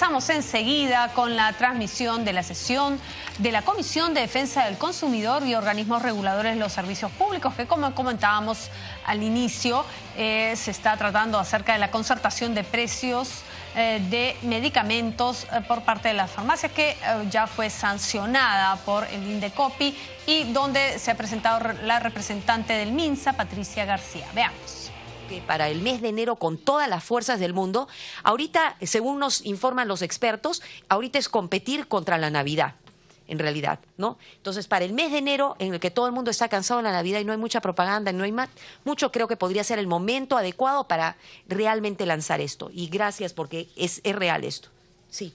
Regresamos enseguida con la transmisión de la sesión de la Comisión de Defensa del Consumidor y organismos reguladores de los servicios públicos, que como comentábamos al inicio, se está tratando acerca de la concertación de precios de medicamentos por parte de las farmacias, que ya fue sancionada por el Indecopi y donde se ha presentado la representante del MINSA, Patricia García. Veamos. Para el mes de enero con todas las fuerzas del mundo. Ahorita, según nos informan los expertos, ahorita es competir contra la Navidad, en realidad, ¿no? Entonces, para el mes de enero, en el que todo el mundo está cansado de la Navidad y no hay mucha propaganda, no hay mucho, creo que podría ser el momento adecuado para realmente lanzar esto. Y gracias, porque es real esto. Sí.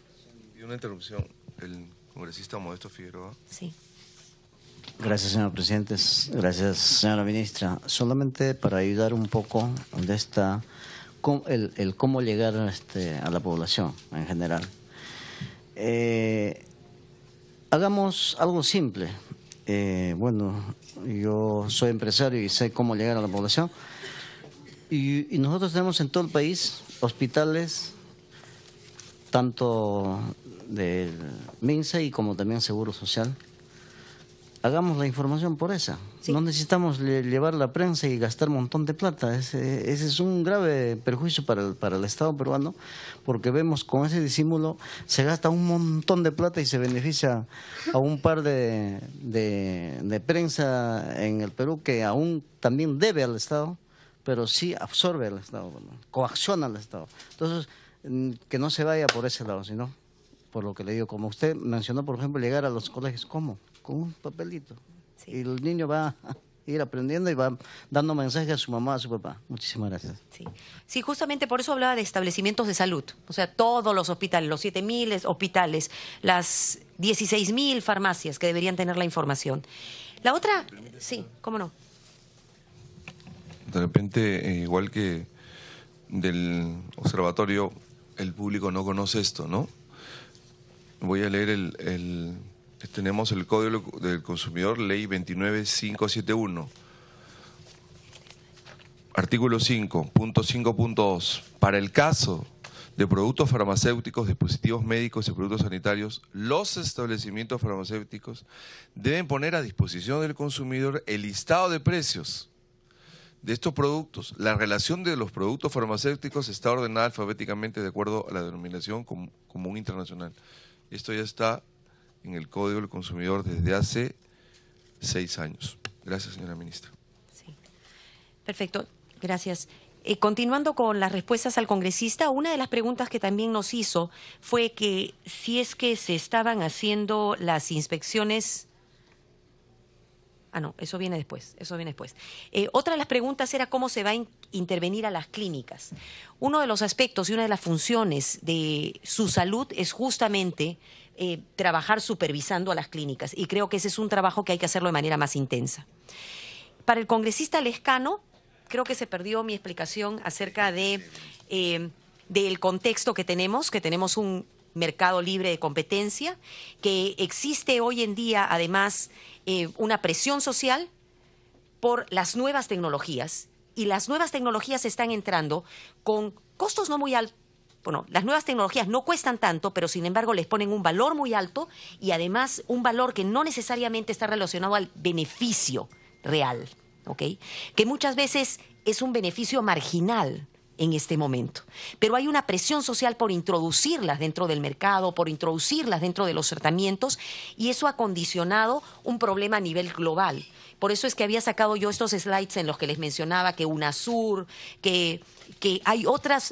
Y una interrupción. El congresista Modesto Figueroa. Sí. Gracias, señor presidente. Gracias, señora ministra. Solamente para ayudar un poco de el cómo llegar a la población en general. Hagamos algo simple. Bueno, yo soy empresario y sé cómo llegar a la población. Y nosotros tenemos en todo el país hospitales, tanto del MINSA y como también Seguro Social. Hagamos la información por esa. Sí. No necesitamos llevar la prensa y gastar un montón de plata. Ese es un grave perjuicio para el Estado peruano, porque vemos con ese disimulo se gasta un montón de plata y se beneficia a un par de prensa en el Perú que aún también debe al Estado, pero sí absorbe al Estado, ¿no? Coacciona al Estado. Entonces, que no se vaya por ese lado, sino por lo que le digo, como usted mencionó, por ejemplo, llegar a los colegios, ¿cómo? Con un papelito. Sí. Y el niño va a ir aprendiendo y va dando mensajes a su mamá, a su papá. Muchísimas gracias. Sí. Sí, justamente por eso hablaba de establecimientos de salud. O sea, todos los hospitales, los 7.000 hospitales, las 16.000 farmacias que deberían tener la información. La otra, sí, ¿cómo no? De repente, igual que del observatorio, el público no conoce esto, ¿no? Voy a leer tenemos el Código del Consumidor, Ley 29571. Artículo 5.5.2. Para el caso de productos farmacéuticos, dispositivos médicos y productos sanitarios, los establecimientos farmacéuticos deben poner a disposición del consumidor el listado de precios de estos productos. La relación de los productos farmacéuticos está ordenada alfabéticamente de acuerdo a la denominación común internacional. Esto ya está en el Código del Consumidor desde hace 6 años. Gracias, señora ministra. Sí. Perfecto, gracias. Continuando con las respuestas al congresista, una de las preguntas que también nos hizo fue que si es que se estaban haciendo las inspecciones... Ah, no, eso viene después, otra de las preguntas era cómo se va a intervenir a las clínicas. Uno de los aspectos y una de las funciones de su salud es justamente trabajar supervisando a las clínicas, y creo que ese es un trabajo que hay que hacerlo de manera más intensa. Para el congresista Lescano, creo que se perdió mi explicación acerca del contexto que tenemos un mercado libre de competencia, que existe hoy en día además una presión social por las nuevas tecnologías, y las nuevas tecnologías están entrando con costos no muy altos. Bueno, las nuevas tecnologías no cuestan tanto, pero sin embargo les ponen un valor muy alto, y además un valor que no necesariamente está relacionado al beneficio real, ¿ok? Que muchas veces es un beneficio marginal en este momento. Pero hay una presión social por introducirlas dentro del mercado, por introducirlas dentro de los tratamientos, y eso ha condicionado un problema a nivel global. Por eso es que había sacado yo estos slides en los que les mencionaba que UNASUR, que hay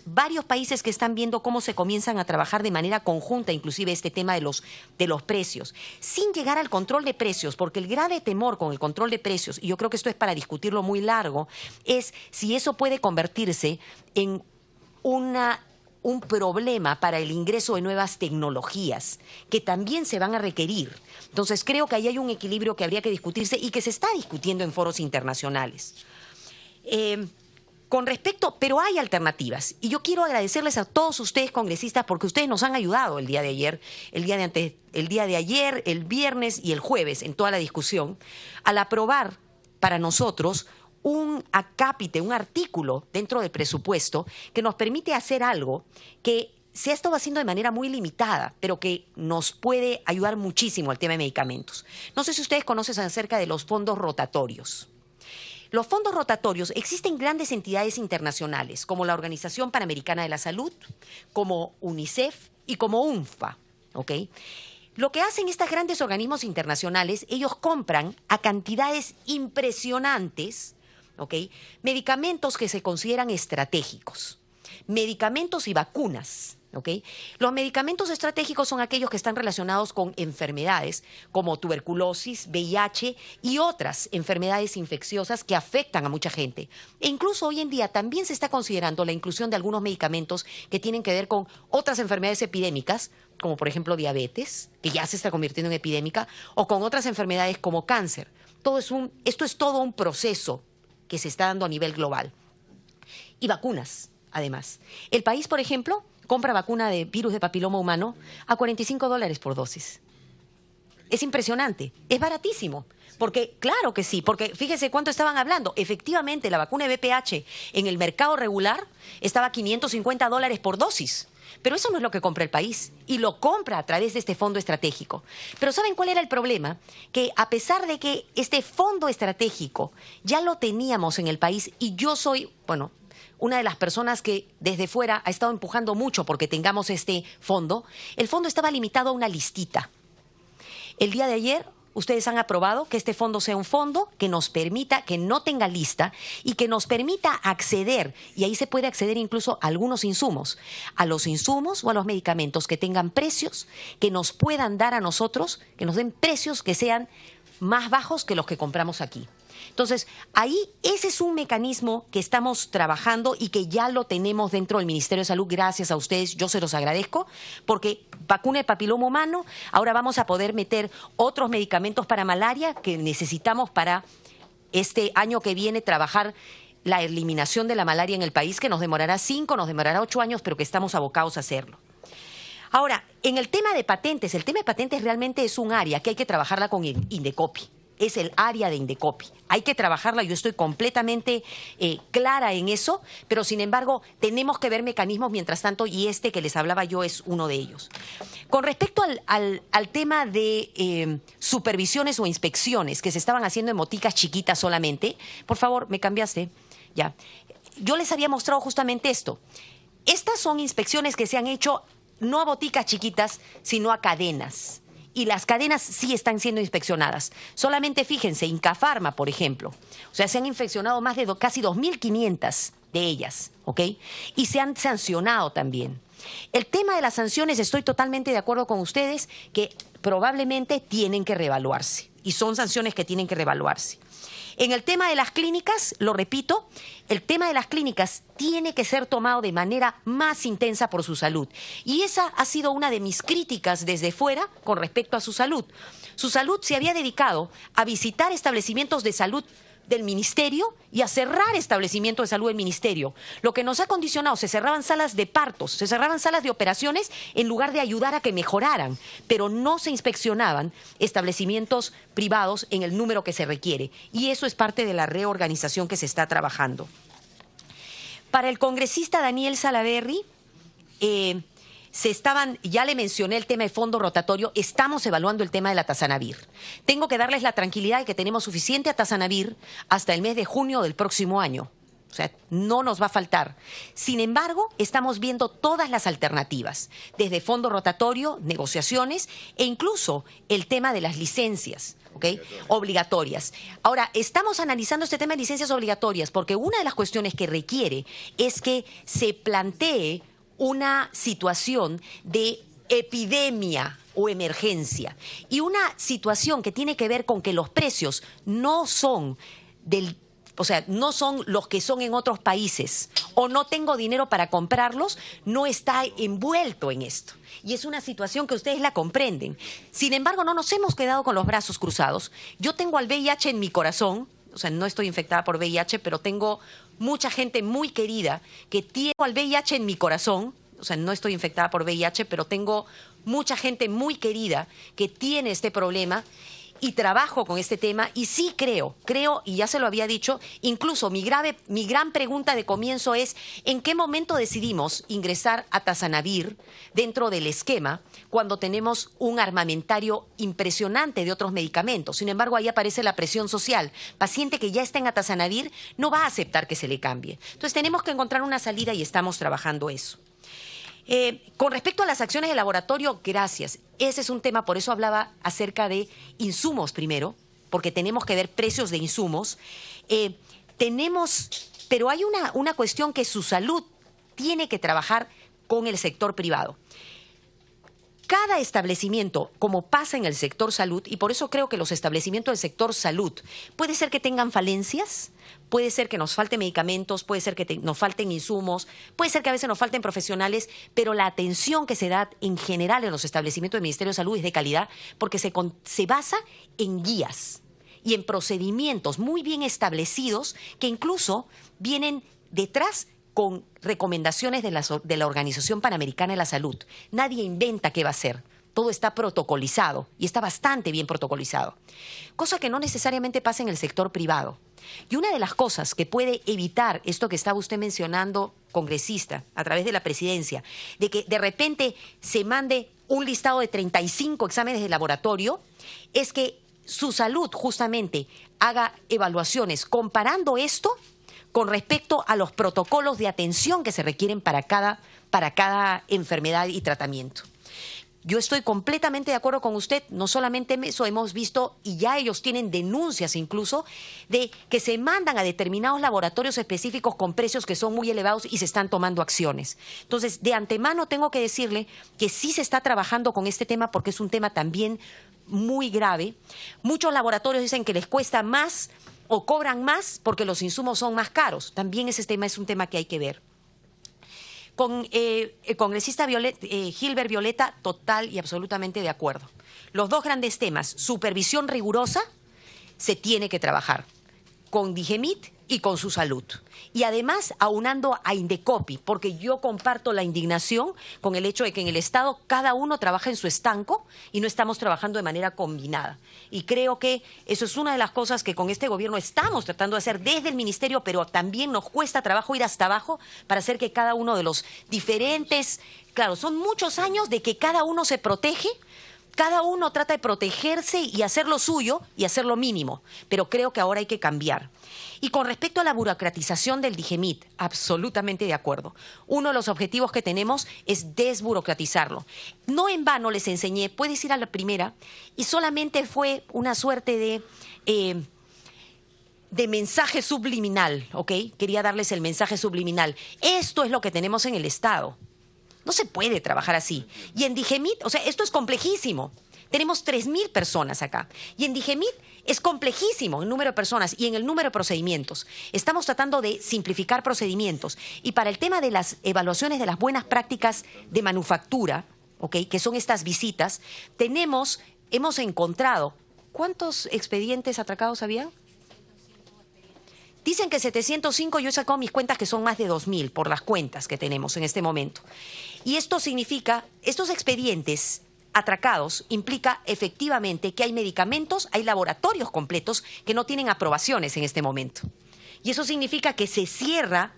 varios países que están viendo cómo se comienzan a trabajar de manera conjunta, inclusive este tema de los precios, sin llegar al control de precios, porque el grave temor con el control de precios, y yo creo que esto es para discutirlo muy largo, es si eso puede convertirse en un problema para el ingreso de nuevas tecnologías que también se van a requerir. Entonces creo que ahí hay un equilibrio que habría que discutirse y que se está discutiendo en foros internacionales. Pero hay alternativas, y yo quiero agradecerles a todos ustedes, congresistas, porque ustedes nos han ayudado el día de ayer, el día de ayer, el viernes y el jueves en toda la discusión, al aprobar para nosotros un acápite, un artículo dentro del presupuesto que nos permite hacer algo que se ha estado haciendo de manera muy limitada, pero que nos puede ayudar muchísimo al tema de medicamentos. No sé si ustedes conocen acerca de los fondos rotatorios. Los fondos rotatorios, existen grandes entidades internacionales, como la Organización Panamericana de la Salud, como UNICEF y como UNFPA, ¿ok? Lo que hacen estos grandes organismos internacionales, ellos compran a cantidades impresionantes, ¿ok?, medicamentos que se consideran estratégicos, medicamentos y vacunas. ¿Okay? Los medicamentos estratégicos son aquellos que están relacionados con enfermedades como tuberculosis, VIH y otras enfermedades infecciosas que afectan a mucha gente. E incluso hoy en día también se está considerando la inclusión de algunos medicamentos que tienen que ver con otras enfermedades epidémicas, como por ejemplo diabetes, que ya se está convirtiendo en epidémica, o con otras enfermedades como cáncer. Esto es todo un proceso que se está dando a nivel global. Y vacunas, además. El país, por ejemplo, compra vacuna de virus de papiloma humano a $45 por dosis. Es impresionante, es baratísimo. Porque, claro que sí, porque fíjese cuánto estaban hablando. Efectivamente, la vacuna de VPH en el mercado regular estaba a $550 por dosis. Pero eso no es lo que compra el país, y lo compra a través de este fondo estratégico. Pero ¿saben cuál era el problema? Que a pesar de que este fondo estratégico ya lo teníamos en el país, y yo soy, bueno, una de las personas que desde fuera ha estado empujando mucho porque tengamos este fondo, el fondo estaba limitado a una listita. El día de ayer ustedes han aprobado que este fondo sea un fondo que nos permita, que no tenga lista y que nos permita acceder, y ahí se puede acceder incluso a algunos insumos, a los insumos o a los medicamentos que tengan precios que nos puedan dar a nosotros, que nos den precios que sean más bajos que los que compramos aquí. Entonces, ahí ese es un mecanismo que estamos trabajando y que ya lo tenemos dentro del Ministerio de Salud. Gracias a ustedes, yo se los agradezco, porque vacuna de papiloma humano, ahora vamos a poder meter otros medicamentos para malaria que necesitamos para este año que viene trabajar la eliminación de la malaria en el país, que nos demorará 5, nos demorará 8 años, pero que estamos abocados a hacerlo. Ahora, en el tema de patentes, el tema de patentes realmente es un área que hay que trabajarla con Indecopi. Es el área de Indecopi. Hay que trabajarla, yo estoy completamente clara en eso, pero sin embargo tenemos que ver mecanismos mientras tanto, y este que les hablaba yo es uno de ellos. Con respecto al tema de supervisiones o inspecciones que se estaban haciendo en boticas chiquitas solamente, por favor, me cambiaste, ya. Yo les había mostrado justamente esto. Estas son inspecciones que se han hecho no a boticas chiquitas, sino a cadenas. Y las cadenas sí están siendo inspeccionadas. Solamente fíjense, Incafarma, por ejemplo. O sea, se han inspeccionado más de casi 2.500 de ellas, ¿ok? Y se han sancionado también. El tema de las sanciones, estoy totalmente de acuerdo con ustedes que probablemente tienen que reevaluarse. Y son sanciones que tienen que reevaluarse. En el tema de las clínicas, lo repito, el tema de las clínicas tiene que ser tomado de manera más intensa por su salud. Y esa ha sido una de mis críticas desde fuera con respecto a su salud. Su salud se había dedicado a visitar establecimientos de salud del ministerio y a cerrar establecimientos de salud del ministerio. Lo que nos ha condicionado, se cerraban salas de partos, se cerraban salas de operaciones en lugar de ayudar a que mejoraran, pero no se inspeccionaban establecimientos privados en el número que se requiere. Y eso es parte de la reorganización que se está trabajando. Para el congresista Daniel Salaverry, ya le mencioné el tema de fondo rotatorio, estamos evaluando el tema de la Tazanavir. Tengo que darles la tranquilidad de que tenemos suficiente a Tazanavir hasta el mes de junio del próximo año. O sea, no nos va a faltar. Sin embargo, estamos viendo todas las alternativas, desde fondo rotatorio, negociaciones e incluso el tema de las licencias. ¿Okay? Obligatorias. Ahora, estamos analizando este tema de licencias obligatorias porque una de las cuestiones que requiere es que se plantee una situación de epidemia o emergencia y una situación que tiene que ver con que los precios no son no son los que son en otros países o no tengo dinero para comprarlos, no está envuelto en esto. Y es una situación que ustedes la comprenden. Sin embargo, no nos hemos quedado con los brazos cruzados. Yo tengo al VIH en mi corazón, o sea, no estoy infectada por VIH, pero tengo mucha gente muy querida que tiene al VIH en mi corazón. O sea, no estoy infectada por VIH, pero tengo mucha gente muy querida que tiene este problema. y trabajo con este tema y sí creo, y ya se lo había dicho, incluso mi gran pregunta de comienzo es ¿en qué momento decidimos ingresar a Tazanavir dentro del esquema cuando tenemos un armamentario impresionante de otros medicamentos? Sin embargo, ahí aparece la presión social. Paciente que ya está en Atazanavir no va a aceptar que se le cambie. Entonces tenemos que encontrar una salida y estamos trabajando eso. Con respecto a las acciones de laboratorio, gracias. Ese es un tema, por eso hablaba acerca de insumos primero, porque tenemos que ver precios de insumos. Pero hay una cuestión que su salud tiene que trabajar con el sector privado. Cada establecimiento, como pasa en el sector salud, y por eso creo que los establecimientos del sector salud, puede ser que tengan falencias, puede ser que nos falten medicamentos, puede ser que nos falten insumos, puede ser que a veces nos falten profesionales, pero la atención que se da en general en los establecimientos del Ministerio de Salud es de calidad porque se basa en guías y en procedimientos muy bien establecidos que incluso vienen detrás con recomendaciones de la Organización Panamericana de la Salud. Nadie inventa qué va a hacer. Todo está protocolizado y está bastante bien protocolizado. Cosa que no necesariamente pasa en el sector privado. Y una de las cosas que puede evitar esto que estaba usted mencionando, congresista, a través de la presidencia, de que de repente se mande un listado de 35 exámenes de laboratorio, es que su salud justamente haga evaluaciones comparando esto con respecto a los protocolos de atención que se requieren para cada enfermedad y tratamiento. Yo estoy completamente de acuerdo con usted, no solamente eso hemos visto, y ya ellos tienen denuncias incluso, de que se mandan a determinados laboratorios específicos con precios que son muy elevados y se están tomando acciones. Entonces, de antemano tengo que decirle que sí se está trabajando con este tema porque es un tema también muy grave. Muchos laboratorios dicen que les cuesta más o cobran más porque los insumos son más caros. También ese tema es un tema que hay que ver. Con el congresista Gilbert Violeta, total y absolutamente de acuerdo. Los dos grandes temas, supervisión rigurosa, se tiene que trabajar con Digemit y con su salud. Y además aunando a Indecopi, porque yo comparto la indignación con el hecho de que en el Estado cada uno trabaja en su estanco y no estamos trabajando de manera combinada. Y creo que eso es una de las cosas que con este gobierno estamos tratando de hacer desde el Ministerio, pero también nos cuesta trabajo ir hasta abajo para hacer que cada uno de los diferentes, claro, son muchos años de que cada uno se protege. Cada uno trata de protegerse y hacer lo suyo y hacer lo mínimo, pero creo que ahora hay que cambiar. Y con respecto a la burocratización del Digemit, absolutamente de acuerdo. Uno de los objetivos que tenemos es desburocratizarlo. No en vano les enseñé, puedes ir a la primera, y solamente fue una suerte de mensaje subliminal, ¿ok? Quería darles el mensaje subliminal. Esto es lo que tenemos en el Estado. No se puede trabajar así. Y en Digemit, o sea, esto es complejísimo. Tenemos 3.000 personas acá. Y en Digemit es complejísimo el número de personas y en el número de procedimientos. Estamos tratando de simplificar procedimientos. Y para el tema de las evaluaciones de las buenas prácticas de manufactura, ¿ok?, que son estas visitas, hemos encontrado, ¿cuántos expedientes atracados había? Dicen que 705, yo he sacado mis cuentas que son más de 2.000 por las cuentas que tenemos en este momento. Y esto significa, estos expedientes atracados implica efectivamente que hay medicamentos, hay laboratorios completos que no tienen aprobaciones en este momento. Y eso significa que se cierra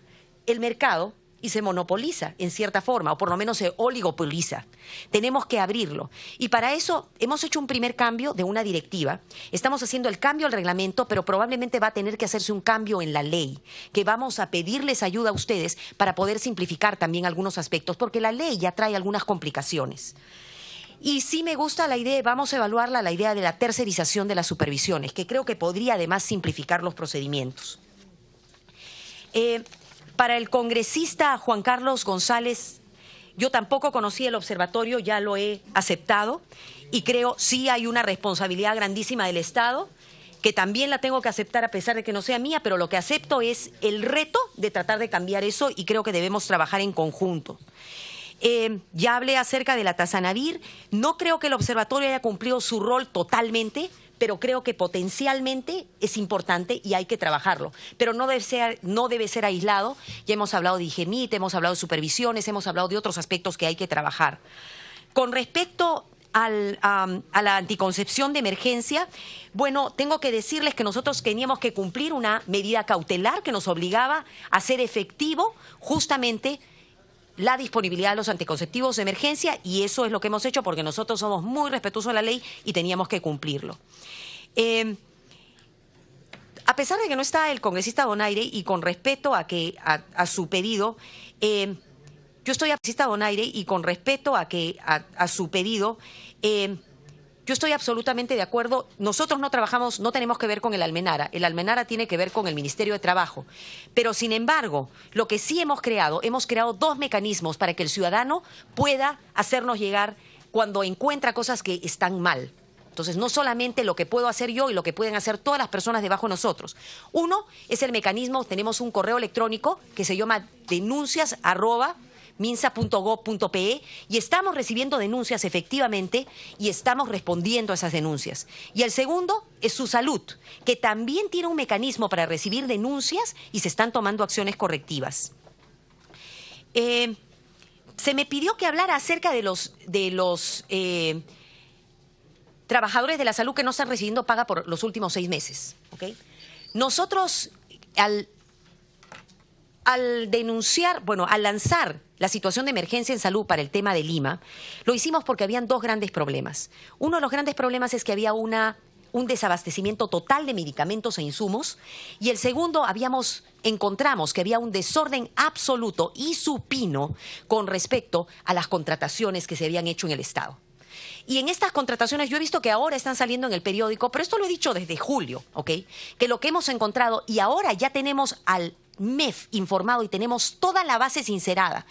el mercado y se monopoliza en cierta forma, o por lo menos se oligopoliza. Tenemos que abrirlo. Y para eso hemos hecho un primer cambio de una directiva. Estamos haciendo el cambio al reglamento, pero probablemente va a tener que hacerse un cambio en la ley, que vamos a pedirles ayuda a ustedes para poder simplificar también algunos aspectos, porque la ley ya trae algunas complicaciones. Y sí me gusta la idea, vamos a evaluarla, la idea de la tercerización de las supervisiones, que creo que podría además simplificar los procedimientos. Para el congresista Juan Carlos González, yo tampoco conocía el observatorio, ya lo he aceptado y creo sí hay una responsabilidad grandísima del Estado, que también la tengo que aceptar a pesar de que no sea mía, pero lo que acepto es el reto de tratar de cambiar eso y creo que debemos trabajar en conjunto. Ya hablé acerca de la Tazanavir, no creo que el observatorio haya cumplido su rol totalmente, pero creo que potencialmente es importante y hay que trabajarlo. Pero no debe ser aislado. Ya hemos hablado de Digemit, hemos hablado de supervisiones, hemos hablado de otros aspectos que hay que trabajar. Con respecto a la anticoncepción de emergencia, bueno, tengo que decirles que nosotros teníamos que cumplir una medida cautelar que nos obligaba a hacer efectivo justamente la disponibilidad de los anticonceptivos de emergencia, y eso es lo que hemos hecho porque nosotros somos muy respetuosos de la ley y teníamos que cumplirlo. A pesar de que no está el congresista Donaire, y con respeto a su pedido, yo estoy absolutamente de acuerdo. Nosotros no trabajamos, no tenemos que ver con el Almenara. El Almenara tiene que ver con el Ministerio de Trabajo. Pero, sin embargo, lo que sí hemos creado dos mecanismos para que el ciudadano pueda hacernos llegar cuando encuentra cosas que están mal. Entonces, no solamente lo que puedo hacer yo y lo que pueden hacer todas las personas debajo de nosotros. Uno es el mecanismo, tenemos un correo electrónico que se llama denuncias@minsa.gov.pe, y estamos recibiendo denuncias efectivamente y estamos respondiendo a esas denuncias. Y el segundo es Su Salud, que también tiene un mecanismo para recibir denuncias y se están tomando acciones correctivas. Se me pidió que hablara acerca de los trabajadores de la salud que no están recibiendo paga por los últimos 6 meses. ¿Okay? Nosotros, al lanzar la situación de emergencia en salud para el tema de Lima, lo hicimos porque habían 2 grandes problemas. Uno de los grandes problemas es que había un desabastecimiento total de medicamentos e insumos, y el segundo, encontramos que había un desorden absoluto y supino con respecto a las contrataciones que se habían hecho en el Estado. Y en estas contrataciones, yo he visto que ahora están saliendo en el periódico, pero esto lo he dicho desde julio, ¿ok? Que lo que hemos encontrado, y ahora ya tenemos al MEF informado y tenemos toda la base sincerada.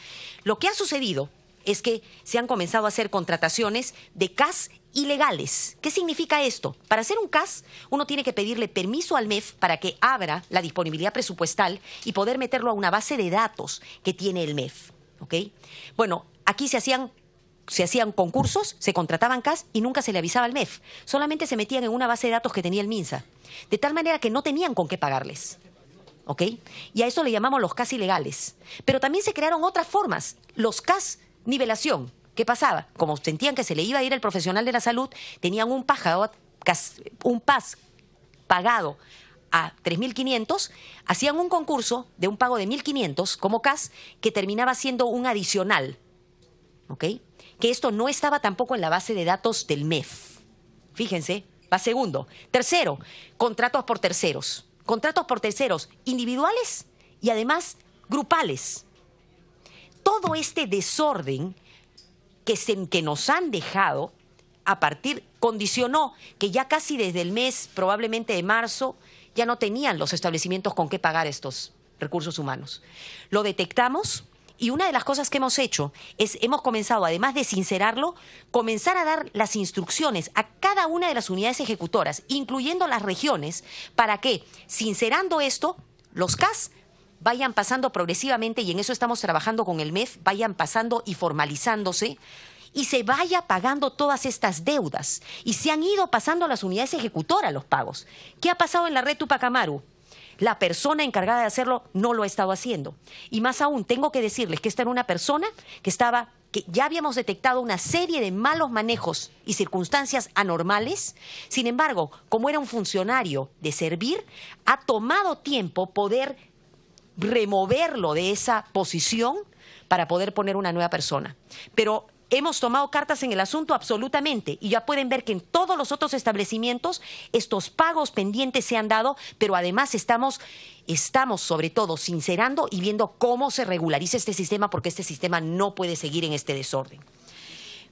Lo que ha sucedido es que se han comenzado a hacer contrataciones de CAS ilegales. ¿Qué significa esto? Para hacer un CAS, uno tiene que pedirle permiso al MEF para que abra la disponibilidad presupuestal y poder meterlo a una base de datos que tiene el MEF, ¿ok? Bueno, aquí se hacían concursos, se contrataban CAS y nunca se le avisaba al MEF. Solamente se metían en una base de datos que tenía el MINSA. De tal manera que no tenían con qué pagarles. ¿Ok? Y a eso le llamamos los CAS ilegales. Pero también se crearon otras formas. Los CAS nivelación. ¿Qué pasaba? Como sentían que se le iba a ir el profesional de la salud, tenían un PAS pagado a 3.500, hacían un concurso de un pago de 1.500 como CAS, que terminaba siendo un adicional. ¿Ok? Que esto no estaba tampoco en la base de datos del MEF. Fíjense, va segundo. Tercero, contratos por terceros. Contratos por terceros individuales y además grupales. Todo este desorden que nos han dejado condicionó que ya casi desde el mes probablemente de marzo ya no tenían los establecimientos con qué pagar estos recursos humanos. Lo detectamos. Y una de las cosas que hemos hecho es, hemos comenzado, además de sincerarlo, comenzar a dar las instrucciones a cada una de las unidades ejecutoras, incluyendo las regiones, para que, sincerando esto, los CAS vayan pasando progresivamente, y en eso estamos trabajando con el MEF, vayan pasando y formalizándose, y se vaya pagando todas estas deudas. Y se han ido pasando a las unidades ejecutoras los pagos. ¿Qué ha pasado en la red Tupac Amaru? La persona encargada de hacerlo no lo ha estado haciendo. Y más aún, tengo que decirles que esta era una persona que ya habíamos detectado una serie de malos manejos y circunstancias anormales. Sin embargo, como era un funcionario de servir, ha tomado tiempo poder removerlo de esa posición para poder poner una nueva persona. Pero hemos tomado cartas en el asunto absolutamente, y ya pueden ver que en todos los otros establecimientos estos pagos pendientes se han dado, pero además estamos sobre todo sincerando y viendo cómo se regulariza este sistema, porque este sistema no puede seguir en este desorden.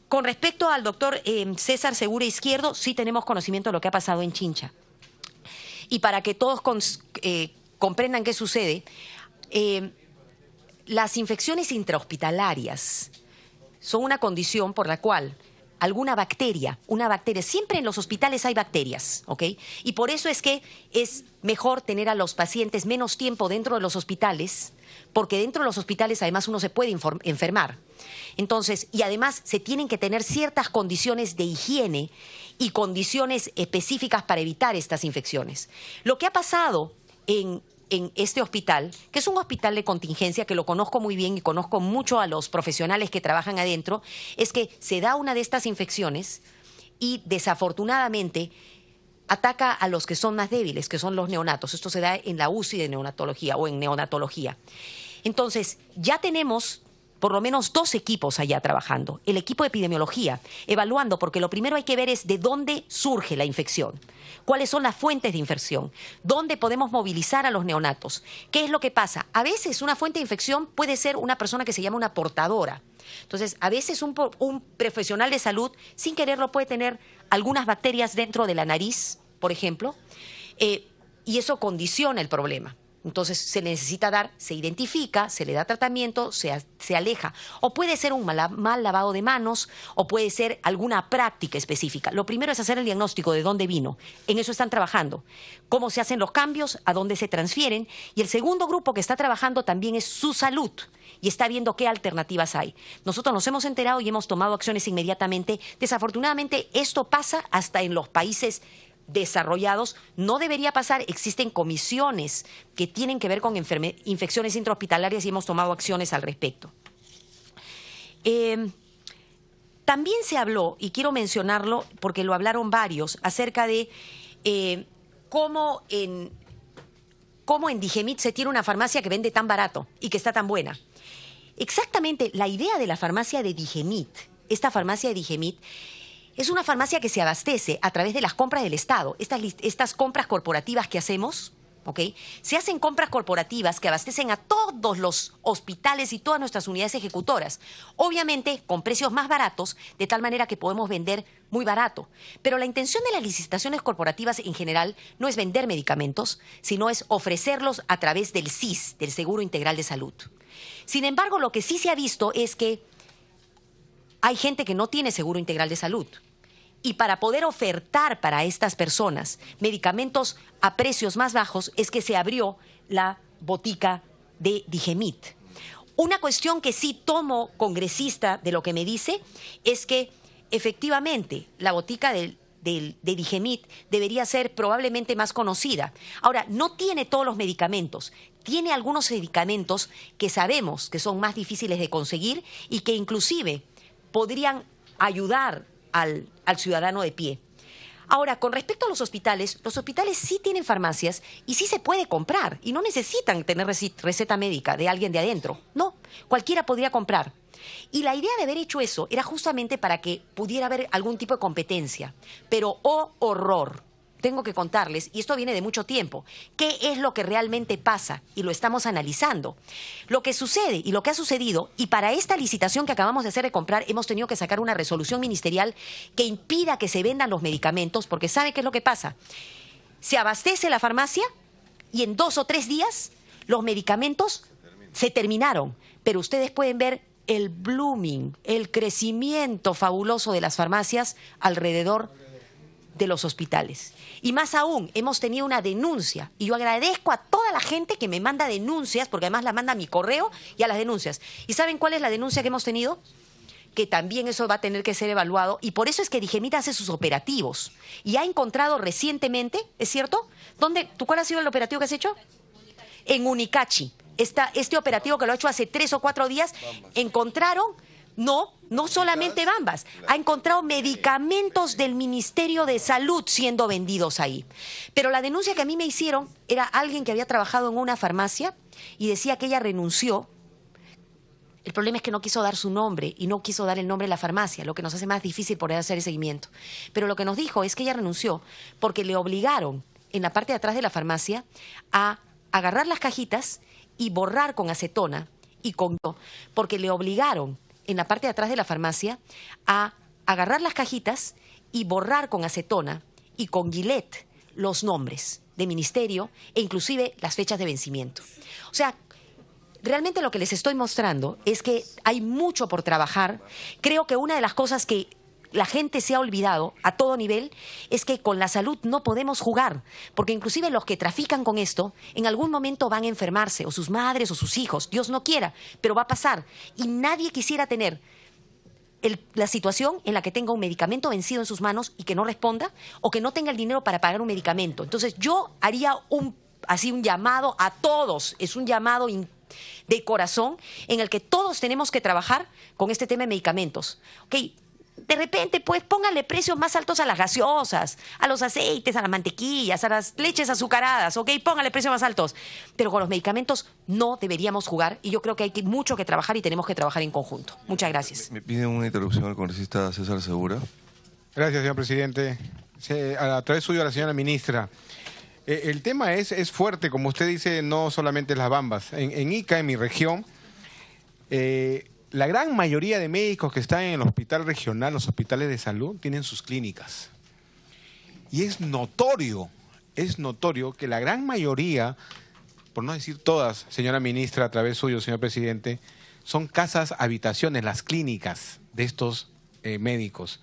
Con respecto al doctor César Segura Izquierdo, sí tenemos conocimiento de lo que ha pasado en Chincha. Y para que todos comprendan qué sucede, las infecciones intrahospitalarias son una condición por la cual una bacteria, siempre en los hospitales hay bacterias, ¿ok? Y por eso es que es mejor tener a los pacientes menos tiempo dentro de los hospitales, porque dentro de los hospitales además uno se puede enfermar. Entonces, y además se tienen que tener ciertas condiciones de higiene y condiciones específicas para evitar estas infecciones. Lo que ha pasado en este hospital, que es un hospital de contingencia, que lo conozco muy bien y conozco mucho a los profesionales que trabajan adentro, es que se da una de estas infecciones y desafortunadamente ataca a los que son más débiles, que son los neonatos. Esto se da en la UCI de neonatología o en neonatología. Entonces, ya tenemos por lo menos 2 equipos allá trabajando. El equipo de epidemiología, evaluando, porque lo primero hay que ver es de dónde surge la infección, cuáles son las fuentes de infección, dónde podemos movilizar a los neonatos. ¿Qué es lo que pasa? A veces una fuente de infección puede ser una persona que se llama una portadora. Entonces, a veces un profesional de salud, sin quererlo, puede tener algunas bacterias dentro de la nariz, por ejemplo, y eso condiciona el problema. Entonces se necesita se identifica, se le da tratamiento, se aleja. O puede ser un mal lavado de manos, o puede ser alguna práctica específica. Lo primero es hacer el diagnóstico de dónde vino. En eso están trabajando. Cómo se hacen los cambios, a dónde se transfieren. Y el segundo grupo que está trabajando también es su salud. Y está viendo qué alternativas hay. Nosotros nos hemos enterado y hemos tomado acciones inmediatamente. Desafortunadamente, esto pasa hasta en los países desarrollados. No debería pasar. Existen comisiones que tienen que ver con infecciones intrahospitalarias y hemos tomado acciones al respecto. También se habló, y quiero mencionarlo porque lo hablaron varios, acerca de cómo en Digemit se tiene una farmacia que vende tan barato y que está tan buena. Exactamente, la idea de la farmacia de Digemit, esta farmacia de Digemit, es una farmacia que se abastece a través de las compras del Estado. Estas compras corporativas que hacemos, ¿ok? Se hacen compras corporativas que abastecen a todos los hospitales y todas nuestras unidades ejecutoras. Obviamente con precios más baratos, de tal manera que podemos vender muy barato. Pero la intención de las licitaciones corporativas en general no es vender medicamentos, sino es ofrecerlos a través del SIS, del Seguro Integral de Salud. Sin embargo, lo que sí se ha visto es que hay gente que no tiene Seguro Integral de Salud. Y para poder ofertar para estas personas medicamentos a precios más bajos es que se abrió la botica de Digemit. Una cuestión que sí tomo congresista de lo que me dice es que efectivamente la botica de Digemit debería ser probablemente más conocida. Ahora, no tiene todos los medicamentos. Tiene algunos medicamentos que sabemos que son más difíciles de conseguir y que inclusive podrían ayudar al ciudadano de pie. Ahora, con respecto a los hospitales sí tienen farmacias y sí se puede comprar y no necesitan tener receta médica de alguien de adentro. No, cualquiera podría comprar. Y la idea de haber hecho eso era justamente para que pudiera haber algún tipo de competencia. Pero, ¡oh horror! Tengo que contarles, y esto viene de mucho tiempo, qué es lo que realmente pasa, y lo estamos analizando. Lo que sucede y lo que ha sucedido, y para esta licitación que acabamos de hacer de comprar, hemos tenido que sacar una resolución ministerial que impida que se vendan los medicamentos, porque ¿sabe qué es lo que pasa? Se abastece la farmacia y en 2 o 3 días los medicamentos se terminaron. Pero ustedes pueden ver el blooming, el crecimiento fabuloso de las farmacias alrededor de los hospitales. Y más aún, hemos tenido una denuncia, y yo agradezco a toda la gente que me manda denuncias, porque además la manda a mi correo y a las denuncias. ¿Y saben cuál es la denuncia que hemos tenido? Que también eso va a tener que ser evaluado, y por eso es que Digemit hace sus operativos. Y ha encontrado recientemente, ¿es cierto? ¿Cuál ha sido el operativo que has hecho? En Unicachi. Este operativo que lo ha hecho hace 3 o 4 días, encontraron... No solamente Bambas, ha encontrado medicamentos del Ministerio de Salud siendo vendidos ahí. Pero la denuncia que a mí me hicieron era alguien que había trabajado en una farmacia y decía que ella renunció. El problema es que no quiso dar su nombre y no quiso dar el nombre de la farmacia, lo que nos hace más difícil poder hacer el seguimiento. Pero lo que nos dijo es que ella renunció porque le obligaron en la parte de atrás de la farmacia a agarrar las cajitas y borrar con acetona porque le obligaron en la parte de atrás de la farmacia a agarrar las cajitas y borrar con acetona y con Gillette los nombres de ministerio e inclusive las fechas de vencimiento. O sea, realmente lo que les estoy mostrando es que hay mucho por trabajar. Creo que una de las cosas que la gente se ha olvidado a todo nivel es que con la salud no podemos jugar, porque inclusive los que trafican con esto en algún momento van a enfermarse, o sus madres o sus hijos, Dios no quiera, pero va a pasar. Y nadie quisiera tener la situación en la que tenga un medicamento vencido en sus manos y que no responda, o que no tenga el dinero para pagar un medicamento. Entonces yo haría un así un llamado a todos, es un llamado de corazón en el que todos tenemos que trabajar con este tema de medicamentos. ¿Ok? De repente, pues, pónganle precios más altos a las gaseosas, a los aceites, a las mantequillas, a las leches azucaradas, ¿ok? Pónganle precios más altos. Pero con los medicamentos no deberíamos jugar y yo creo que hay mucho que trabajar y tenemos que trabajar en conjunto. Muchas gracias. Me pide una interrupción al congresista César Segura. Gracias, señor presidente. A través suyo a la señora ministra. El tema es fuerte, como usted dice, no solamente las Bambas. En Ica, en mi región, la gran mayoría de médicos que están en el hospital regional, los hospitales de salud, tienen sus clínicas. Y es notorio que la gran mayoría, por no decir todas, señora ministra, a través suyo, señor presidente, son casas, habitaciones, las clínicas de estos médicos.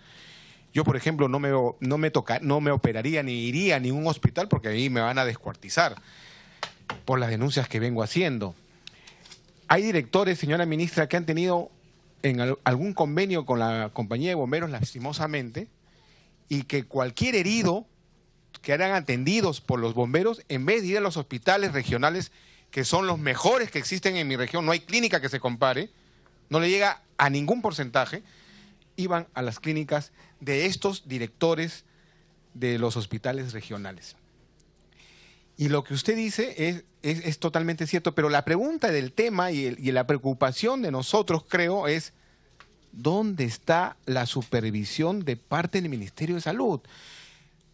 Yo, por ejemplo, no me operaría ni iría a ningún hospital porque ahí me van a descuartizar por las denuncias que vengo haciendo. Hay directores, señora ministra, que han tenido algún convenio con la compañía de bomberos, lastimosamente, y que cualquier herido que eran atendidos por los bomberos, en vez de ir a los hospitales regionales, que son los mejores que existen en mi región, no hay clínica que se compare, no le llega a ningún porcentaje, iban a las clínicas de estos directores de los hospitales regionales. Y lo que usted dice es totalmente cierto, pero la pregunta del tema y la preocupación de nosotros, creo, es ¿dónde está la supervisión de parte del Ministerio de Salud?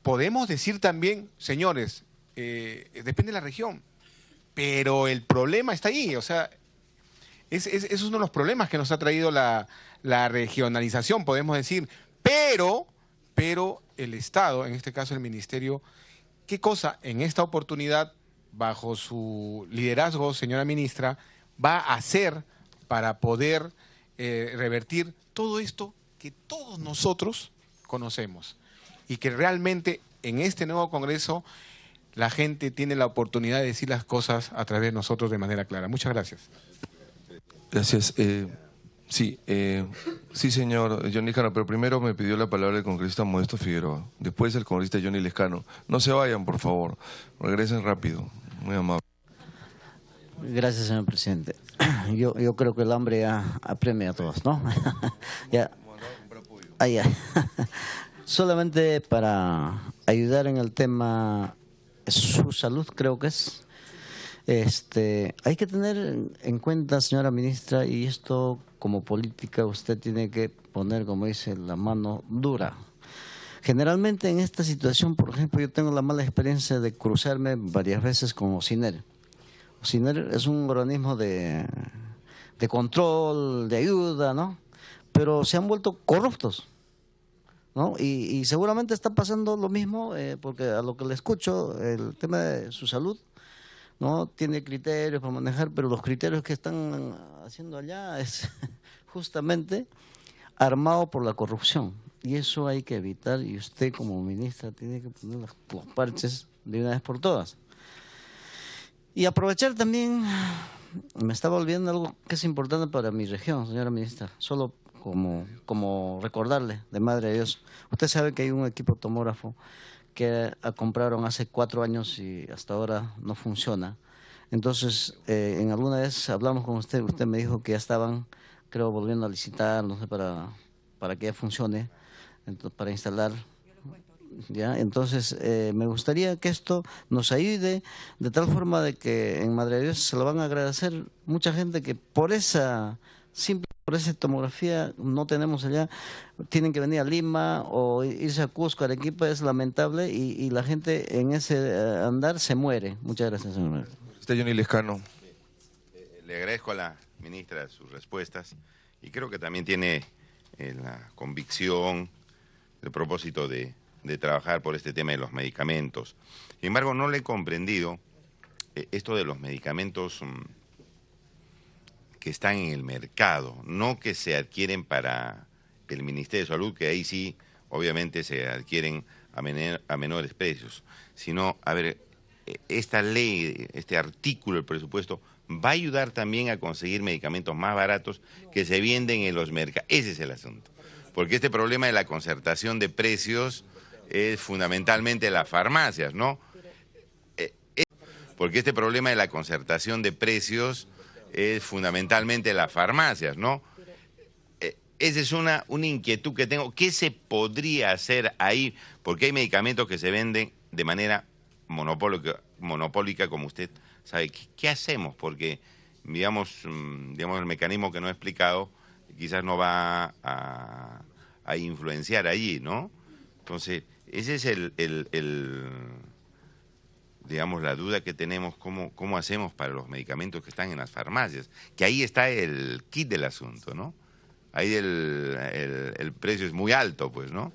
Podemos decir también, señores, depende de la región, pero el problema está ahí, o sea, es uno de los problemas que nos ha traído la regionalización, podemos decir, pero el Estado, en este caso el Ministerio, ¿qué cosa en esta oportunidad, bajo su liderazgo, señora ministra, va a hacer para poder revertir todo esto que todos nosotros conocemos? Y que realmente en este nuevo Congreso la gente tiene la oportunidad de decir las cosas a través de nosotros de manera clara. Muchas gracias. Gracias. Sí, señor Johnny Lescano, pero primero me pidió la palabra el congresista Modesto Figueroa, después el congresista Johnny Lescano. No se vayan, por favor, regresen rápido, muy amable. Gracias, señor presidente. Yo creo que el hambre ya apremia a todos, ¿no? Ya. Ya. Solamente para ayudar en el tema su salud, creo que es. Hay que tener en cuenta, señora ministra, y esto como política usted tiene que poner, como dice, la mano dura. Generalmente en esta situación, por ejemplo, yo tengo la mala experiencia de cruzarme varias veces con OCINER. OCINER es un organismo de control, de ayuda, ¿no? Pero se han vuelto corruptos, ¿no? Y seguramente está pasando lo mismo, porque a lo que le escucho, el tema de su salud, no tiene criterios para manejar, pero los criterios que están haciendo allá es justamente armado por la corrupción. Y eso hay que evitar, y usted como ministra tiene que poner los parches de una vez por todas. Y aprovechar también, me estaba olvidando algo que es importante para mi región, señora ministra, solo como recordarle, de Madre de Dios. Usted sabe que hay un equipo tomógrafo que compraron hace 4 años y hasta ahora no funciona. Entonces, en alguna vez hablamos con usted me dijo que ya estaban, creo, volviendo a licitar, no sé, para que ya funcione, entonces, para instalar. ¿Ya? Entonces, me gustaría que esto nos ayude de tal forma de que en Madre de Dios se lo van a agradecer mucha gente que por esa tomografía no tenemos allá, tienen que venir a Lima o irse a Cusco, Arequipa, es lamentable y la gente en ese andar se muere. Muchas gracias, señor. Johnny Lescano. Le agradezco a la ministra sus respuestas y creo que también tiene la convicción, el propósito de trabajar por este tema de los medicamentos. Sin embargo, no le he comprendido esto de los medicamentos que están en el mercado, no que se adquieren para el Ministerio de Salud, que ahí sí, obviamente, se adquieren a menores precios, sino, a ver, esta ley, este artículo del presupuesto, va a ayudar también a conseguir medicamentos más baratos que se venden en los mercados. Ese es el asunto, porque este problema de la concertación de precios es fundamentalmente las farmacias, ¿no? porque este problema de la concertación de precios es fundamentalmente las farmacias, ¿no? Esa es una inquietud que tengo. ¿Qué se podría hacer ahí? Porque hay medicamentos que se venden de manera monopólica, como usted sabe. ¿Qué hacemos? Porque, digamos, el mecanismo que no he explicado quizás no va a influenciar allí, ¿no? Entonces, ese es digamos, la duda que tenemos, cómo hacemos para los medicamentos que están en las farmacias. Que ahí está el kit del asunto, ¿no? Ahí el precio es muy alto, pues, ¿no?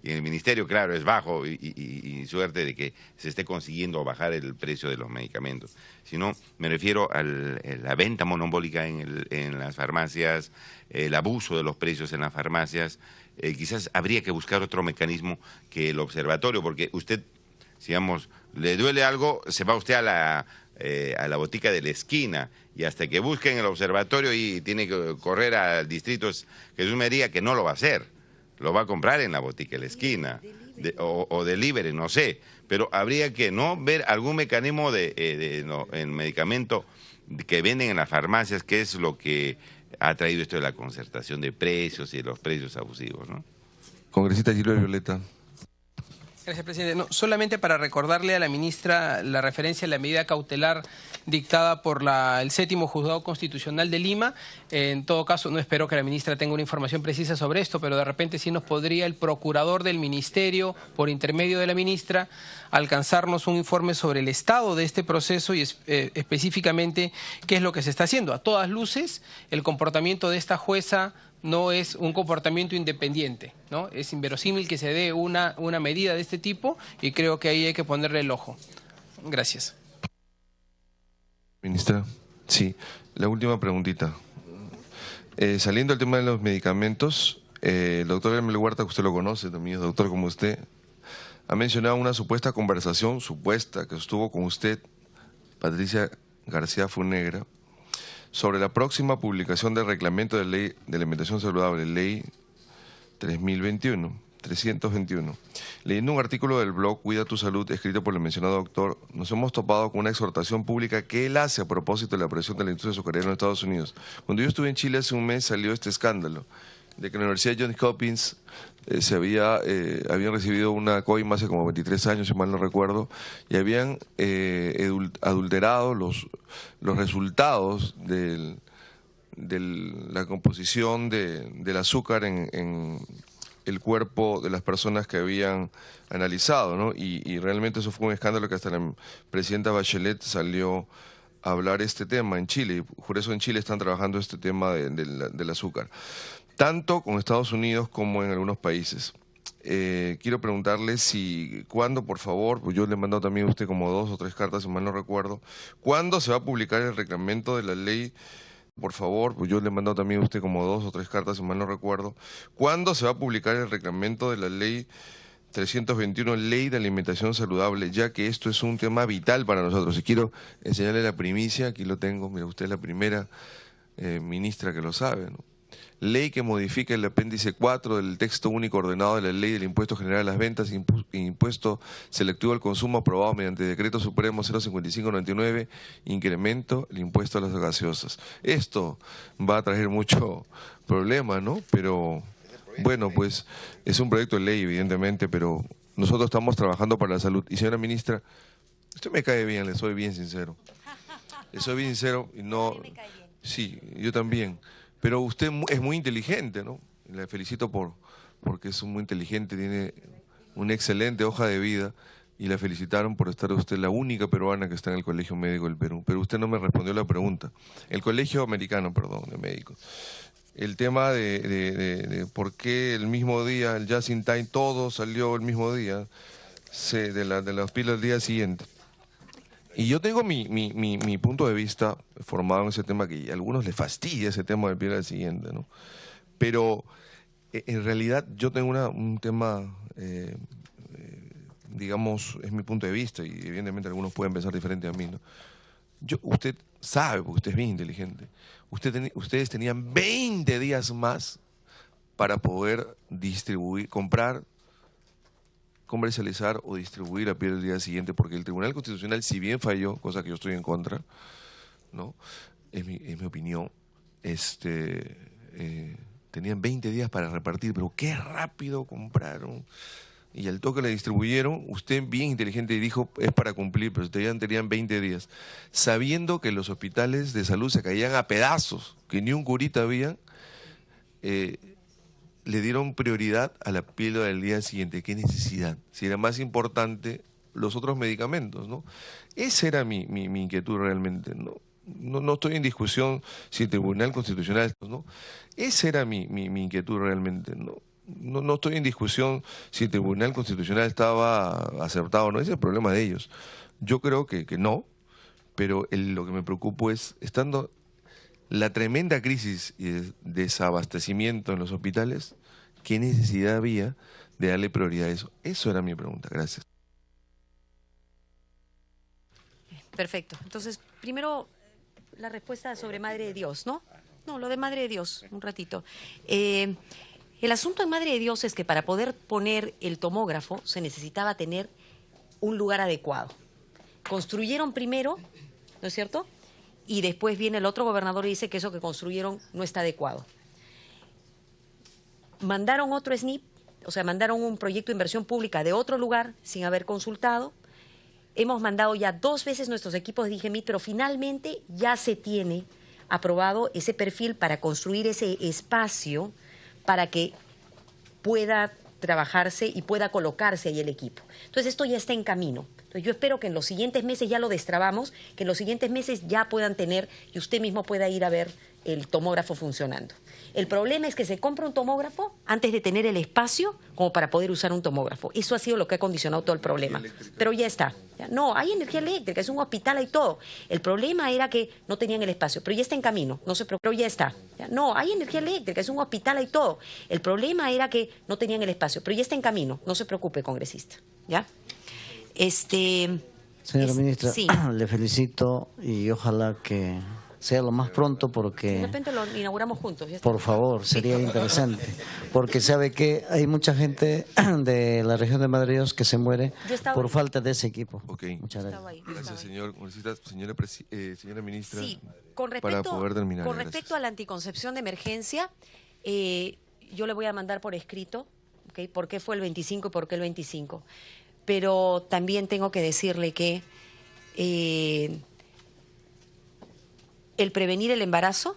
Y en el ministerio, claro, es bajo y suerte de que se esté consiguiendo bajar el precio de los medicamentos. Si no, me refiero a la venta monopólica en las farmacias, el abuso de los precios en las farmacias. Quizás habría que buscar otro mecanismo que el observatorio, porque usted, digamos, le duele algo, se va usted a la botica de la esquina, y hasta que busquen el observatorio y tiene que correr al distrito Jesús María, que no lo va a hacer, lo va a comprar en la botica de la esquina, o delivery, no sé, pero habría que ver algún mecanismo en medicamento que venden en las farmacias, que es lo que ha traído esto de la concertación de precios y de los precios abusivos, ¿no? Congresista Gilbert Violeta. Gracias, presidente. No, solamente para recordarle a la ministra la referencia a la medida cautelar dictada por el 7º Juzgado Constitucional de Lima. En todo caso, no espero que la ministra tenga una información precisa sobre esto, pero de repente sí nos podría el procurador del ministerio, por intermedio de la ministra, alcanzarnos un informe sobre el estado de este proceso y específicamente qué es lo que se está haciendo. A todas luces, el comportamiento de esta jueza no es un comportamiento independiente, ¿no? Es inverosímil que se dé una medida de este tipo y creo que ahí hay que ponerle el ojo. Gracias. Ministra, sí, la última preguntita. Saliendo del tema de los medicamentos, el doctor Hermel Huerta, que usted lo conoce, también es doctor como usted, ha mencionado una supuesta conversación, que estuvo con usted, Patricia García Funegra, sobre la próxima publicación del reglamento de ley de alimentación saludable, ley 321. Leyendo un artículo del blog Cuida tu Salud, escrito por el mencionado doctor, nos hemos topado con una exhortación pública que él hace a propósito de la presión de la industria azucarera en Estados Unidos. Cuando yo estuve en Chile hace un mes salió este escándalo de que la Universidad de Johns Hopkins habían recibido una coima hace como 23 años, si mal no recuerdo, y habían adulterado los resultados de la composición del azúcar en el cuerpo de las personas que habían analizado, ¿no? Y realmente eso fue un escándalo que hasta la presidenta Bachelet salió a hablar este tema en Chile, y por eso en Chile están trabajando este tema del azúcar, tanto con Estados Unidos como en algunos países. Quiero preguntarle cuándo, por favor, pues yo le he mandado también a usted como 2 o 3 cartas, si mal no recuerdo, ¿cuándo se va a publicar el reglamento de la ley? Por favor, pues yo le he mandado también a usted como 2 o 3 cartas, si mal no recuerdo, ¿cuándo se va a publicar el reglamento de la ley 321, ley de alimentación saludable, ya que esto es un tema vital para nosotros? Y quiero enseñarle la primicia, aquí lo tengo, mira, usted es la primera ministra que lo sabe, ¿no? Ley que modifica el apéndice 4 del texto único ordenado de la Ley del Impuesto General a las Ventas e Impuesto Selectivo al Consumo, aprobado mediante Decreto Supremo 05599, incremento el impuesto a las gaseosas. Esto va a traer mucho problema, ¿no? Pero bueno, pues es un proyecto de ley, evidentemente, pero nosotros estamos trabajando para la salud. Y señora ministra, usted me cae bien, le soy bien sincero. Le soy bien sincero y no... Sí, yo también. Pero usted es muy inteligente, ¿no? Le felicito porque es muy inteligente, tiene una excelente hoja de vida y la felicitaron por estar usted la única peruana que está en el Colegio Médico del Perú. Pero usted no me respondió la pregunta. El Colegio Americano, perdón, de Médicos. El tema de por qué el mismo día, el Just in Time, todo salió el mismo día, de las pilas del día siguiente. Y yo tengo mi punto de vista formado en ese tema, que a algunos les fastidia ese tema del pie al siguiente, ¿no? Pero en realidad yo tengo un tema, digamos, es mi punto de vista, y evidentemente algunos pueden pensar diferente a mí, ¿no? Usted sabe, porque usted es bien inteligente, ustedes tenían 20 días más para poder comprar comercializar o distribuir la piel el día siguiente, porque el Tribunal Constitucional, si bien falló, cosa que yo estoy en contra, ¿no? Es mi opinión, tenían 20 días para repartir, pero qué rápido compraron. Y al toque la distribuyeron, usted bien inteligente dijo, es para cumplir, pero tenían 20 días. Sabiendo que los hospitales de salud se caían a pedazos, que ni un curita había, le dieron prioridad a la píldora del día siguiente. ¿Qué necesidad? Si era más importante los otros medicamentos, ¿no? Esa era mi inquietud realmente, ¿no? No estoy en discusión si el Tribunal Constitucional, ¿no? Esa era mi inquietud realmente, ¿no? No estoy en discusión si el Tribunal Constitucional estaba acertado o no, ese es el problema de ellos. Yo creo que no, pero lo que me preocupa es, estando la tremenda crisis y desabastecimiento en los hospitales, ¿qué necesidad había de darle prioridad a eso? Eso era mi pregunta. Gracias. Perfecto. Entonces, primero la respuesta sobre Madre de Dios, ¿no? No, lo de Madre de Dios, un ratito. El asunto en Madre de Dios es que para poder poner el tomógrafo se necesitaba tener un lugar adecuado. Construyeron primero, ¿no es cierto? Y después viene el otro gobernador y dice que eso que construyeron no está adecuado. Mandaron otro SNIP, o sea, mandaron un proyecto de inversión pública de otro lugar sin haber consultado. Hemos mandado ya 2 veces nuestros equipos de DIGEMIT, pero finalmente ya se tiene aprobado ese perfil para construir ese espacio para que pueda trabajarse y pueda colocarse ahí el equipo. Entonces esto ya está en camino. Entonces yo espero que en los siguientes meses ya lo destrabamos, que en los siguientes meses ya puedan tener y usted mismo pueda ir a ver el tomógrafo funcionando. El problema es que se compra un tomógrafo antes de tener el espacio como para poder usar un tomógrafo. Eso ha sido lo que ha condicionado todo el problema. Pero ya está. No, hay energía eléctrica, es un hospital, hay todo. El problema era que no tenían el espacio, pero ya está en camino, no se preocupe, pero ya está. No, hay energía eléctrica, es un hospital, hay todo. El problema era que no tenían el espacio, pero ya está en camino, no se preocupe, congresista. ¿Ya? Señora ministra, sí. Le felicito y ojalá que sea lo más pronto porque... De repente lo inauguramos juntos. Ya está. Por favor, sería interesante. Porque sabe que hay mucha gente de la región de Madre de Dios que se muere por falta de ese equipo. Okay. Muchas gracias. Gracias, señor congresista. Señora ministra, Sí, con para poder terminar. Con respecto a la anticoncepción de emergencia, yo le voy a mandar por escrito, ¿okay? ¿Por qué fue el 25 y por qué el 25? Pero también tengo que decirle que el prevenir el embarazo,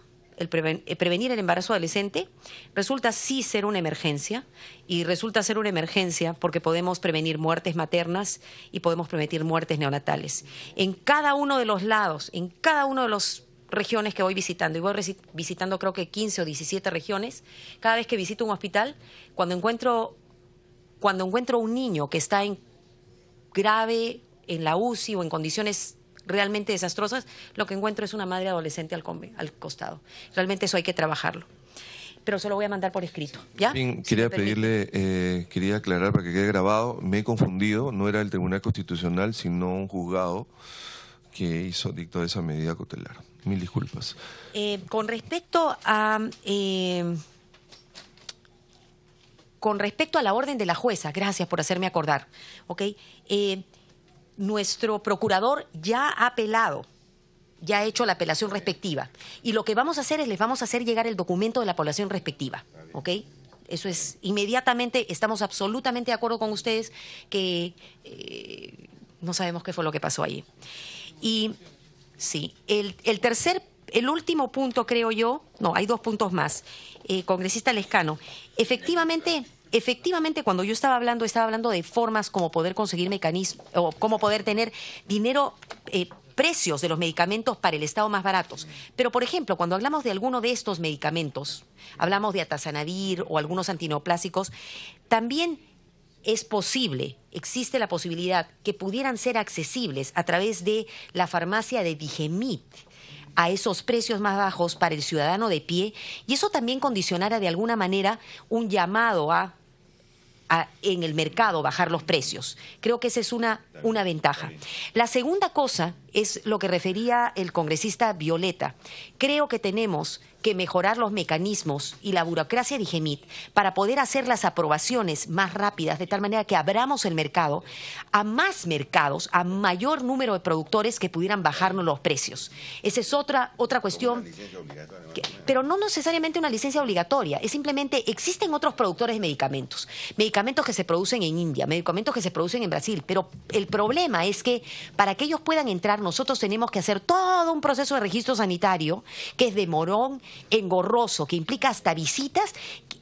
prevenir el embarazo adolescente resulta sí ser una emergencia, y resulta ser una emergencia porque podemos prevenir muertes maternas y podemos prevenir muertes neonatales. En cada uno de los lados, en cada uno de las regiones que voy visitando, y voy visitando creo que 15 o 17 regiones, cada vez que visito un hospital, cuando encuentro un niño que está grave en la UCI o en condiciones realmente desastrosas, lo que encuentro es una madre adolescente al costado. Realmente eso hay que trabajarlo. Pero se lo voy a mandar por escrito, ¿ya? Bien, quería pedirle, quería aclarar para que quede grabado, me he confundido, no era el Tribunal Constitucional, sino un juzgado que dictó esa medida cautelar. Mil disculpas. Con respecto a la orden de la jueza, gracias por hacerme acordar, ¿ok? Nuestro procurador ya ha apelado, ya ha hecho la apelación respectiva. Y lo que vamos a hacer es, les vamos a hacer llegar el documento de la apelación respectiva, ¿ok? Eso es, inmediatamente, estamos absolutamente de acuerdo con ustedes que no sabemos qué fue lo que pasó allí. Y sí, el último punto, creo yo, no, hay 2 puntos más. Congresista Lescano, efectivamente, cuando yo estaba hablando de formas como poder conseguir mecanismos, o cómo poder tener dinero, precios de los medicamentos para el Estado más baratos. Pero, por ejemplo, cuando hablamos de alguno de estos medicamentos, hablamos de atazanavir o algunos antineoplásicos, también es posible, existe la posibilidad que pudieran ser accesibles a través de la farmacia de DIGEMIT a esos precios más bajos para el ciudadano de pie, y eso también condicionara de alguna manera un llamado a en el mercado bajar los precios. Creo que esa es una ventaja. La segunda cosa es lo que refería el congresista Violeta. Creo que tenemos que mejorar los mecanismos y la burocracia de IGEMIT para poder hacer las aprobaciones más rápidas, de tal manera que abramos el mercado a más mercados, a mayor número de productores que pudieran bajarnos los precios. Esa es otra cuestión. Pero no necesariamente una licencia obligatoria, es simplemente existen otros productores de medicamentos que se producen en India, medicamentos que se producen en Brasil, pero el problema es que para que ellos puedan entrar nosotros tenemos que hacer todo un proceso de registro sanitario que es demorón, engorroso, que implica hasta visitas,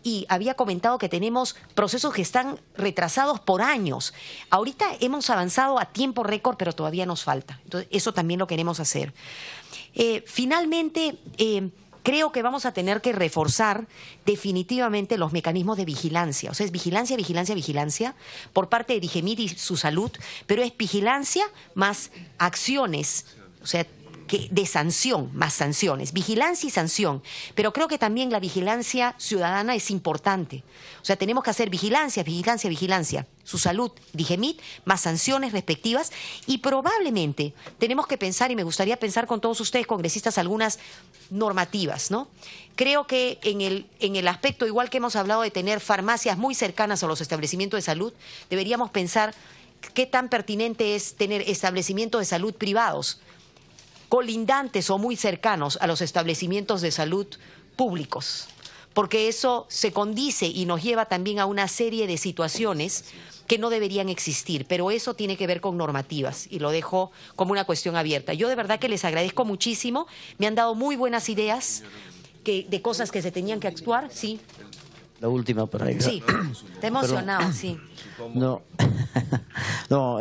y había comentado que tenemos procesos que están retrasados por años. Ahorita hemos avanzado a tiempo récord, pero todavía nos falta. Entonces, eso también lo queremos hacer. Finalmente, creo que vamos a tener que reforzar definitivamente los mecanismos de vigilancia. O sea, es vigilancia, vigilancia, vigilancia por parte de IGEMIT y su salud, pero es vigilancia más acciones, o sea, de sanción, más sanciones, vigilancia y sanción. Pero creo que también la vigilancia ciudadana es importante. O sea, tenemos que hacer vigilancia, vigilancia, vigilancia. Su salud, IGEMIT, más sanciones respectivas. Y probablemente tenemos que pensar, y me gustaría pensar con todos ustedes, congresistas, algunas normativas, ¿no? Creo que en el aspecto, igual que hemos hablado de tener farmacias muy cercanas a los establecimientos de salud, deberíamos pensar qué tan pertinente es tener establecimientos de salud privados, colindantes o muy cercanos a los establecimientos de salud públicos, porque eso se condice y nos lleva también a una serie de situaciones que no deberían existir, pero eso tiene que ver con normativas y lo dejo como una cuestión abierta. Yo de verdad que les agradezco muchísimo, me han dado muy buenas ideas de cosas que se tenían que actuar, sí. La última para ahí. Sí, está emocionado, sí. No, no,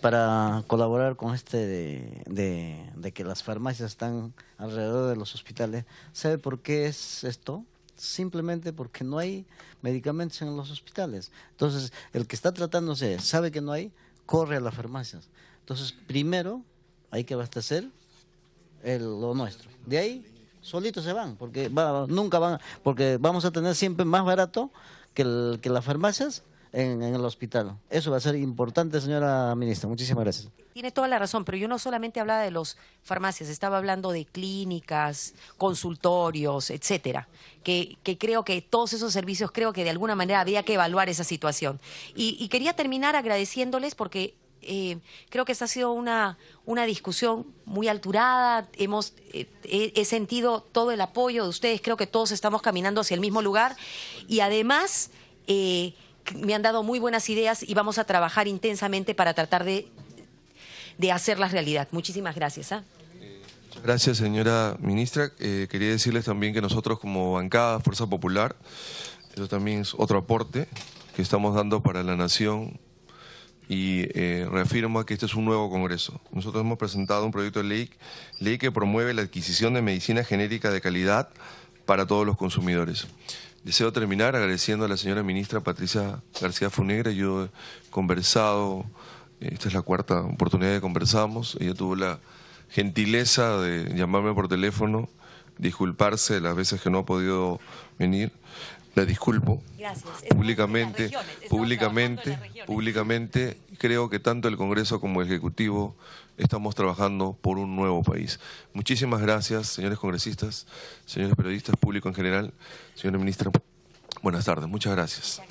para colaborar con de que las farmacias están alrededor de los hospitales. ¿Sabe por qué es esto? Simplemente porque no hay medicamentos en los hospitales. Entonces, el que está tratándose sabe que no hay, corre a las farmacias. Entonces, primero hay que abastecer lo nuestro. De ahí solitos se van, porque nunca van, porque vamos a tener siempre más barato que las farmacias en el hospital. Eso va a ser importante, señora ministra. Muchísimas gracias. Tiene toda la razón, pero yo no solamente hablaba de las farmacias, estaba hablando de clínicas, consultorios, etcétera, que creo que todos esos servicios, creo que de alguna manera había que evaluar esa situación. Y quería terminar agradeciéndoles porque creo que esta ha sido una discusión muy alturada, he sentido todo el apoyo de ustedes, creo que todos estamos caminando hacia el mismo lugar y además me han dado muy buenas ideas y vamos a trabajar intensamente para tratar de hacerlas realidad. Muchísimas gracias. Gracias, señora ministra. Quería decirles también que nosotros como bancada Fuerza Popular, eso también es otro aporte que estamos dando para la nación y reafirma que este es un nuevo Congreso. Nosotros hemos presentado un proyecto de ley que promueve la adquisición de medicina genérica de calidad para todos los consumidores. Deseo terminar agradeciendo a la señora ministra Patricia García Funegra. Yo he conversado, esta es la cuarta oportunidad que conversamos, ella tuvo la gentileza de llamarme por teléfono, disculparse de las veces que no ha podido venir. La disculpo. Gracias. Públicamente, creo que tanto el Congreso como el Ejecutivo estamos trabajando por un nuevo país. Muchísimas gracias, señores congresistas, señores periodistas, público en general. Señora ministra, buenas tardes. Muchas gracias.